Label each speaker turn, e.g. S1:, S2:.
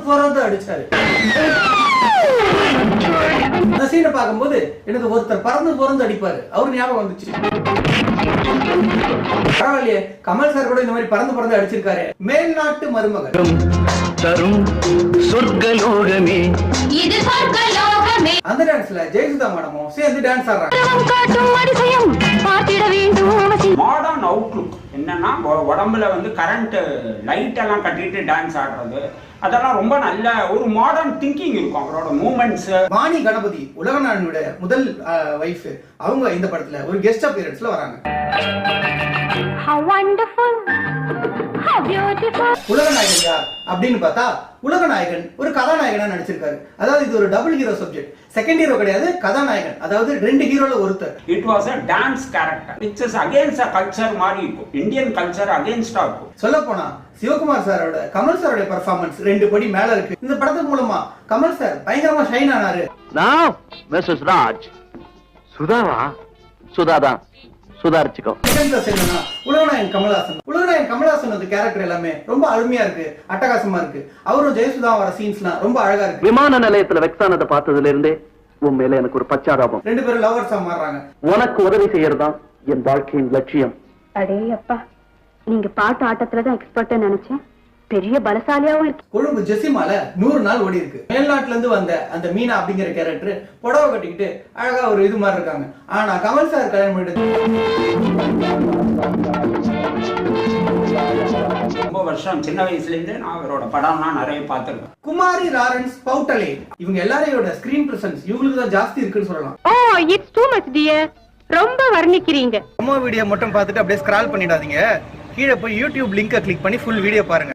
S1: பிறந்து அடிச்சாரு. அந்த சீனை பார்க்கும்போது எனக்கு ஒருத்தர் பறந்து அடிப்பாரு, அவரு ஞாபகம் வந்துச்சு. பரவாயில்லையே, கமல் சார் கூட இந்த மாதிரி பறந்து அடிச்சிருக்காரு. மேல்நாட்டு மருமகன் தரும் சொர்க்கலோகமே, இது சொர்க்கலோகமே. அந்த டான்ஸ்ல ஜெயசுதா மேடமும் சேர்ந்து டான்ஸ் ஆடுறாங்க.
S2: மாடர்ன் அவுட்லுக் என்னன்னா, உடம்புல வந்து கரண்ட் லைட் எல்லாம் கட்டிட்டு டான்ஸ் ஆடுறது, அதெல்லாம் ரொம்ப நல்ல ஒரு மாடர்ன் திங்கிங் இருக்கும் அவரோட மூமெண்ட்ஸ்.
S1: வாணி கணபதி உலகநாயகனோட முதல் வைஃப், அவங்க இந்த படத்துல ஒரு கெஸ்ட் அப்பியரன்ஸ்ல வராங்க.
S3: How wonderful, how beautiful.
S1: உலகநாயகன் யார் அப்படின்னு பார்த்தா, உலகநாயகன் ஒரு கதாநாயகனா நடிச்சிருக்காரு. அதாவது இது ஒரு double hero subject, second hero கிடையாது, கதாநாயகன். அதாவது ரெண்டு ஹீரோல ஒருத்தர்.
S2: It was a dance character which is against a culture மாதிரி இருக்கும், இந்தியன் கல்ச்சர் அகைன்ஸ்டா இருக்கும்.
S1: சொல்ல போனா சிவகுமார் சாரோட கமல் சாரோட பெர்ஃபார்மன்ஸ் ரெண்டு படி மேல இருக்கு. இந்த படத்தின் மூலமா கமல் சார் பயங்கரமா ஷைன் ஆனாரு.
S4: நான் மிஸ்ஸஸ் ராஜ் சுதாவா சுதாதான் சுதாரிச்சுக்கோ.
S1: உலகநாயகன் கமல்ஹாசன் வந்து கேரக்டர் எல்லாமே ரொம்ப அருமையா இருக்கு, அட்டகாசமா இருக்கு. அவரும் ஜெயசுதா வர சீன்ஸ்லாம் ரொம்ப அழகா இருக்கு.
S4: விமான நிலையத்துல வெக்ஸானதை பார்த்ததுல இருந்தே உன் மேல எனக்கு ஒரு பச்சாதாபம்.
S1: ரெண்டு பேரும் லவர்ஸா மாறுறாங்க.
S4: உனக்கு உதவி செய்யறதுதான் என் வாழ்க்கையின் லட்சியம்.
S3: அடே அப்பா, நீங்க பாட்டு ஆட்டத்துலதான் எக்ஸ்பர்ட் நினைச்சேன், பெரிய பலசாலியாவும் இருக்கு.
S1: கொழும்பு ஜெசிமால 100 நாள் ஓடி இருக்கு. மேல்நாட்டுல இருந்து வந்த அந்த மீனா அப்படிங்கிற கேரக்டர் புடவை கட்டிக்கிட்டு அழகா ஒரு இது மாதிரி இருக்காங்க. ஆனா கமல் சார் கல்யாணம் பண்ணிட்டு
S2: ரொம்ப வருஷம் சின்ன வயசுல இருந்து நான் அவரோட படம்லாம் நிறைய பார்த்திருக்கேன்.
S1: குமாரி லாரன்ஸ் பவுட்டலே, இவங்க எல்லாரையோட ஸ்கிரீன் பிரசன்ஸ் இவங்களுக்கு தான் ஜாஸ்தி இருக்குன்னு சொல்லலாம்.
S3: ஓ, இட்ஸ் டூ மச் டியர், ரொம்ப வர்ணிக்கிறீங்க.
S1: நம்ம வீடியோ மட்டும் பார்த்துட்டு அப்படியே ஸ்க்ரால் பண்ணிடாதீங்க. கீழே போய் யூடியூப் லிங்கை கிளிக் பண்ணி ஃபுல் வீடியோ பாருங்க.